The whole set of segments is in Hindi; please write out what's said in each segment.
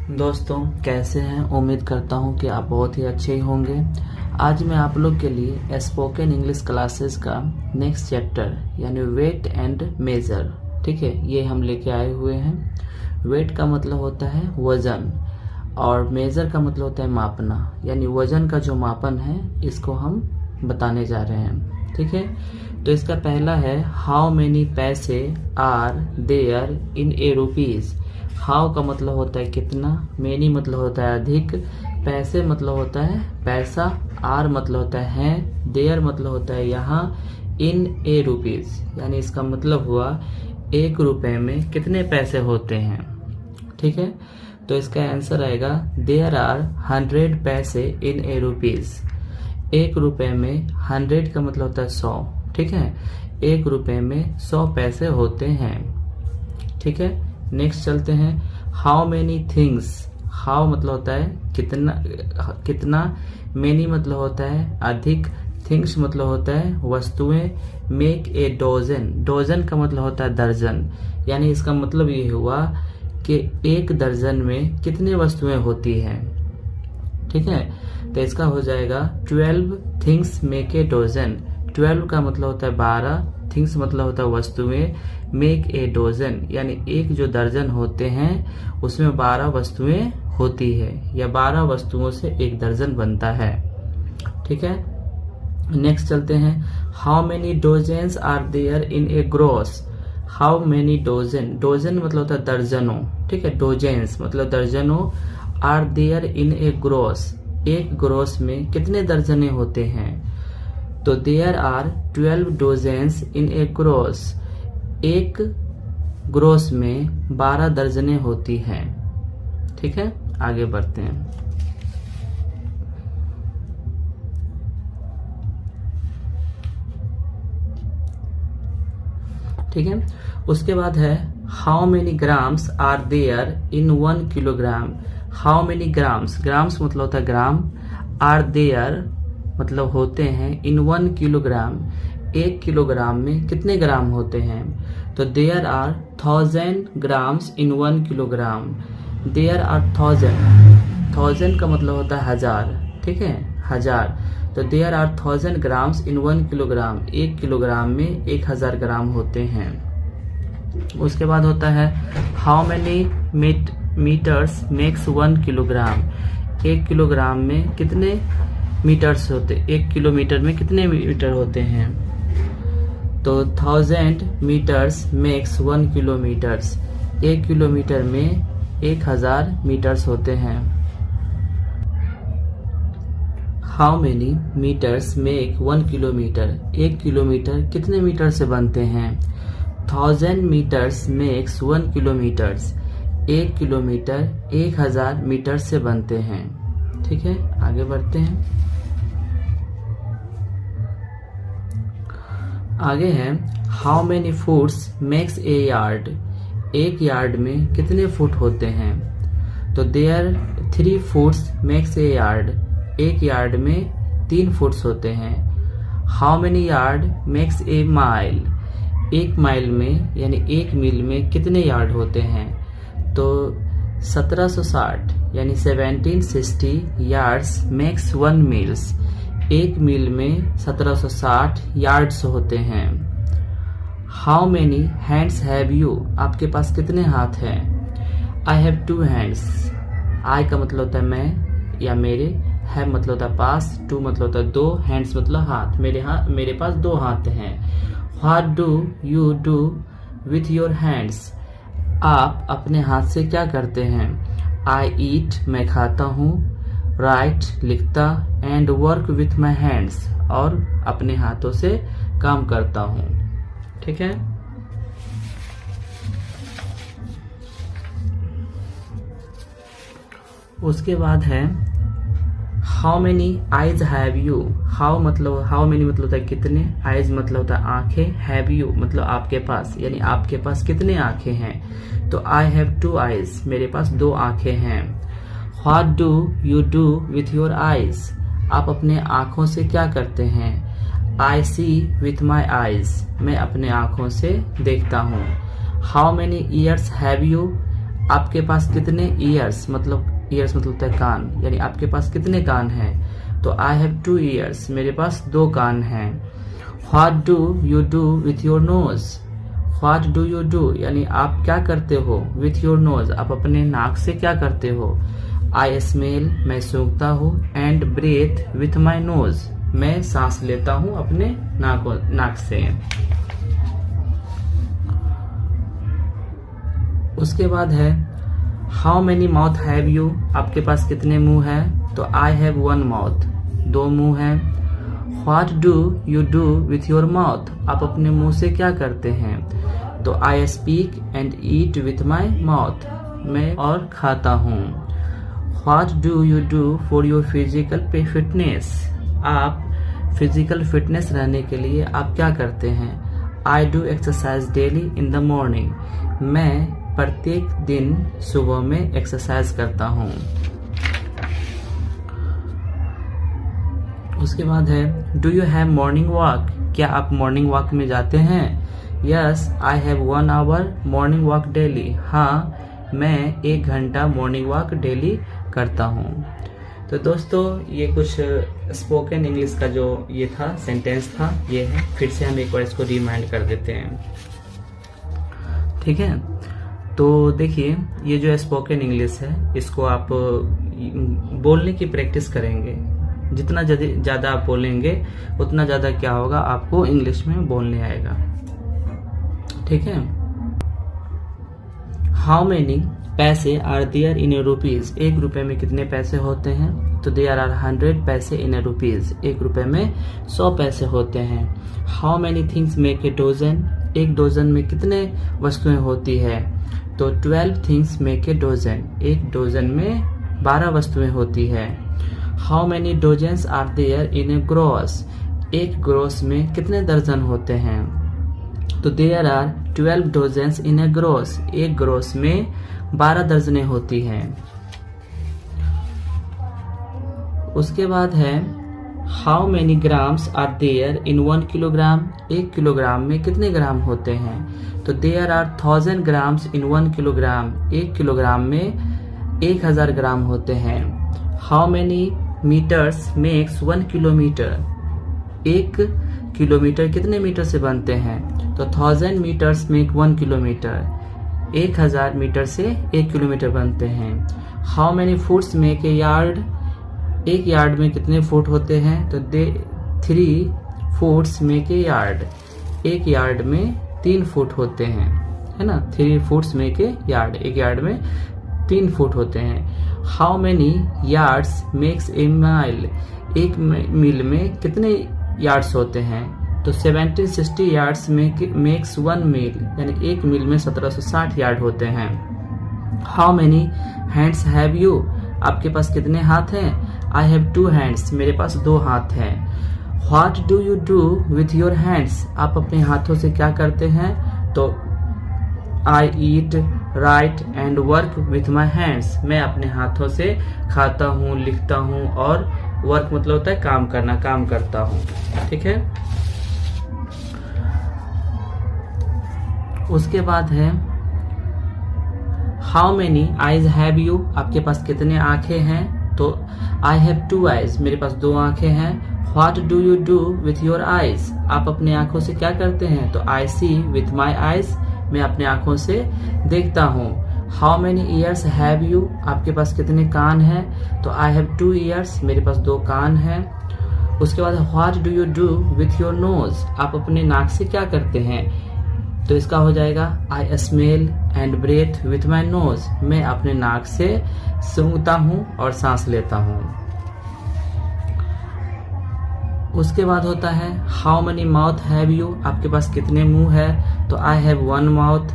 दोस्तों कैसे हैं। उम्मीद करता हूं कि आप बहुत ही अच्छे ही होंगे। आज मैं आप लोग के लिए स्पोकन इंग्लिश क्लासेस का नेक्स्ट चैप्टर यानी वेट एंड मेजर, ठीक है, ये हम लेके आए हुए हैं। वेट का मतलब होता है वजन और मेजर का मतलब होता है मापना, यानी वजन का जो मापन है इसको हम बताने जा रहे हैं, ठीक है। तो इसका पहला है how many paise are there in a rupees. How का मतलब होता है कितना, मेनी मतलब होता है अधिक, पैसे मतलब होता है पैसा, आर मतलब होता है देयर मतलब होता है यहाँ, इन ए रुपीज यानी इसका मतलब हुआ 1 रुपए में कितने पैसे होते हैं, ठीक है। तो इसका आंसर आएगा देयर आर 100 पैसे इन ए रुपीज। 1 रुपए में 100 का मतलब होता है 100, ठीक है। 1 रुपए में 100 पैसे होते हैं, ठीक है। नेक्स्ट चलते हैं हाउ मेनी थिंग्स। हाउ मतलब होता है कितना, मेनी मतलब होता है अधिक, थिंग्स मतलब होता है वस्तुएं, मेक ए डोजन। डोजन का मतलब होता है दर्जन, यानी इसका मतलब ये हुआ कि 1 दर्जन में कितनी वस्तुएं होती हैं, ठीक है। तो इसका हो जाएगा 12 थिंग्स मेक ए डोजन। 12 का मतलब होता है 12, थिंग्स मतलब होता है वस्तुएं, मेक ए डोजन यानी एक जो दर्जन होते हैं उसमें 12 वस्तुएं होती है, या 12 वस्तुओं से 1 दर्जन बनता है, ठीक है। नेक्स्ट चलते हैं how many dozens are there in a gross. How many dozen, dozen मतलब होता है दर्जनों, ठीक है। डोजेंस मतलब दर्जनों, are there in a gross, एक ग्रोस में कितने दर्जने होते हैं। तो there are 12 dozens in a gross. एक ग्रोस में 12 दर्जने होती हैं, ठीक है। आगे बढ़ते हैं। ठीक है, उसके बाद है how many grams are there in 1 kilogram. How many grams, grams मतलब होता है ग्राम, आर देयर मतलब होते हैं, इन 1 किलोग्राम 1 किलोग्राम में कितने ग्राम होते हैं। तो there are 1000 grams in 1 kilogram. There are 1000 का मतलब होता है 1000, ठीक है, 1000। तो there are 1000 grams in 1 kilogram, 1 kilogram में 1000 ग्राम होते हैं। उसके बाद होता है how many metres makes 1 kilogram. 1 kilogram में कितने मीटर्स होते, 1 किलोमीटर में कितने मीटर होते हैं। तो 1000 मीटर्स मेक्स 1 किलोमीटर्स। 1 किलोमीटर में 1000 मीटर्स होते हैं। How many metres make 1 kilometre. 1 kilometre कितने मीटर से बनते हैं। 1000 metres makes 1 kilometres. 1 kilometre 1000 metre से बनते हैं, ठीक है। आगे बढ़ते हैं। आगे है how many foots makes a yard. 1 yard में कितने फुट होते हैं। तो there 3 foots makes a yard. 1 yard में 3 फुट्स होते हैं। How many yard makes a mile. 1 mile में यानी 1 मील में कितने यार्ड होते हैं। तो 1760 यानी 1760 यार्ड्स मेक्स 1 मील्स। 1 मील में 1760 यार्ड्स होते हैं। How many hands have you. आपके पास कितने हाथ हैं। I have 2 hands. आई का मतलब होता है मैं या मेरे, हैव मतलब होता है पास, 2 मतलब होता है 2, हैंड्स मतलब हाथ। मेरे पास 2 हाथ हैं। What do you do with your hands. आप अपने हाथ से क्या करते हैं। आई ईट मैं खाता हूँ, राइट लिखता, and work with my hands और अपने हाथों से काम करता हूँ, ठीक है। उसके बाद है how many eyes have you. How many मतलब होता है कितने, आईज मतलब होता है आंखें, हैव यू मतलब आपके पास, यानी आपके पास कितने आंखें हैं। तो आई हैव 2 आईज, मेरे पास 2 आंखें हैं। What do you do with your eyes. आप अपने आंखों से क्या करते हैं। आई सी विथ माई आईज, मैं अपने आंखों से देखता हूँ। How many years have you. आपके पास कितने ईयर्स मतलब होता है कान, यानी आपके पास कितने कान हैं, तो आई हैव 2 ईयर्स, मेरे पास 2 कान हैं। What do you do with your nose, what do you do यानी आप क्या करते हो, विथ योर नोज आप अपने नाक से क्या करते हो। आई स्मेल मैं सूंघता हूँ, and breathe with my nose मैं सांस लेता हूँ अपने नाक से। उसके बाद है how many mouth have you, आपके पास कितने मुंह है, तो आई हैव 1 माउथ, 2 मुंह है। What do you do with your mouth, आप अपने मुंह से क्या करते हैं, तो I speak and eat with my mouth, मैं और खाता हूँ। What do you do for your physical fitness, आप फिजिकल फिटनेस रहने के लिए आप क्या करते हैं। I do exercise daily in the morning, मैं प्रत्येक दिन सुबह में एक्सरसाइज करता हूँ। उसके बाद है do you have morning walk, क्या आप मॉर्निंग वॉक में जाते हैं। Yes I have 1 hour morning walk daily, हाँ मैं 1 घंटा मॉर्निंग वॉक डेली करता हूँ। तो दोस्तों ये कुछ स्पोकन इंग्लिश का जो ये था सेंटेंस था ये है, फिर से हम एक बार इसको रिमाइंड कर देते हैं, ठीक है। तो देखिए ये जो स्पोकन इंग्लिश है इसको आप बोलने की प्रैक्टिस करेंगे, जितना ज़्यादा आप बोलेंगे उतना ज़्यादा क्या होगा, आपको इंग्लिश में बोलने आएगा, ठीक है। How many paise are there in rupees, 1 रुपए में कितने पैसे होते हैं, तो देयर आर 100 पैसे इन रुपीज, 1 रुपए में 100 पैसे होते हैं। How many things make a dozen, 1 dozen में कितने वस्तुएं होती है, तो 12 things make a dozen, 1 dozen में 12 वस्तुएं होती है। How many dozens are there in a gross, 1 gross में कितने दर्जन होते हैं, तो there are 12 dozens in a gross, 1 gross में 12 दर्जनें होती हैं। उसके बाद है how many grams are there in 1 kilogram, 1 kilogram में कितने ग्राम होते हैं, तो there are 1000 grams in 1 kilogram, 1 kilogram में 1000 ग्राम होते हैं। How many metres makes 1 kilometre, 1 kilometre कितने मीटर से बनते हैं, तो 1000 मीटर्स मेक 1 किलोमीटर, 1000 मीटर से 1 किलोमीटर बनते हैं। How many foots make a yard, 1 yard में कितने फुट होते हैं, तो 3 foots make a yard, 1 yard में 3 फुट होते हैं, है ना। 3 foots make a yard, 1 yard में 3 फुट होते हैं। How many yards makes a mile, 1 मील में कितने यार्ड्स होते हैं, तो 1760 यार्ड्स मेक्स 1 मील, यानी 1 मील में 1760 यार्ड होते हैं। How many hands have you, आपके पास कितने हाथ हैं, आई हैव 2 हैंड्स, मेरे पास 2 हाथ हैं। What do you do with your hands, आप अपने हाथों से क्या करते हैं, तो I eat write and work with my hands, मैं अपने हाथों से खाता हूँ, लिखता हूँ, और वर्क मतलब होता है काम करना, काम करता हूँ, ठीक है। उसके बाद है how many eyes have you, आपके पास कितने आंखें हैं, तो आई हैव 2 आईज, मेरे पास 2 आंखें हैं। What do you do with your eyes, आप अपने आंखों से क्या करते हैं, तो आई सी विथ माई आईज, मैं अपने आंखों से देखता हूँ। How many years have you, आपके पास कितने कान हैं, तो आई हैव 2 ईयर्स, मेरे पास 2 कान हैं। उसके बाद what do you do with your nose, आप अपने नाक से क्या करते हैं, तो इसका हो जाएगा I smell and breath with my nose, मैं अपने नाक से सूंघता हूँ और सांस लेता हूँ। उसके बाद होता है how many mouth have you, आपके पास कितने मुंह है, तो आई have 1 mouth.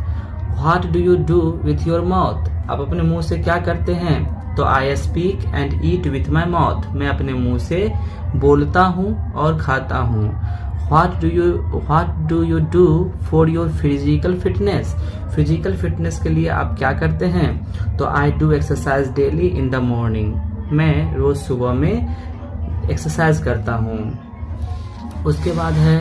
What do you do with your mouth, आप अपने मुंह से क्या करते हैं, तो I speak and eat with my mouth, मैं अपने मुंह से बोलता हूँ और खाता हूँ। What do you do for your physical fitness, physical fitness के लिए आप क्या करते हैं, तो I do exercise daily in the morning, मैं रोज सुबह में एक्सरसाइज करता हूँ। उसके बाद है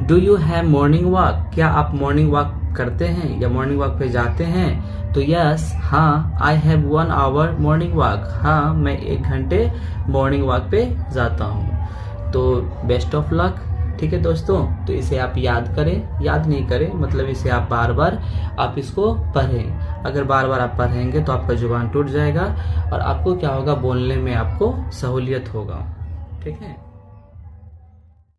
do you have morning walk, क्या आप मॉर्निंग वॉक करते हैं या मॉर्निंग वॉक पे जाते हैं तो यस, हाँ, I have 1 hour morning walk, हाँ मैं 1 घंटे मॉर्निंग वॉक पे जाता हूँ। तो बेस्ट ऑफ लक। ठीक है दोस्तों, तो इसे आप याद करें, याद नहीं करें मतलब इसे आप बार बार आप इसको पढ़ें। अगर बार बार आप पढ़ेंगे तो आपका जुबान टूट जाएगा और आपको क्या होगा, बोलने में आपको सहूलियत होगा। ठीक है।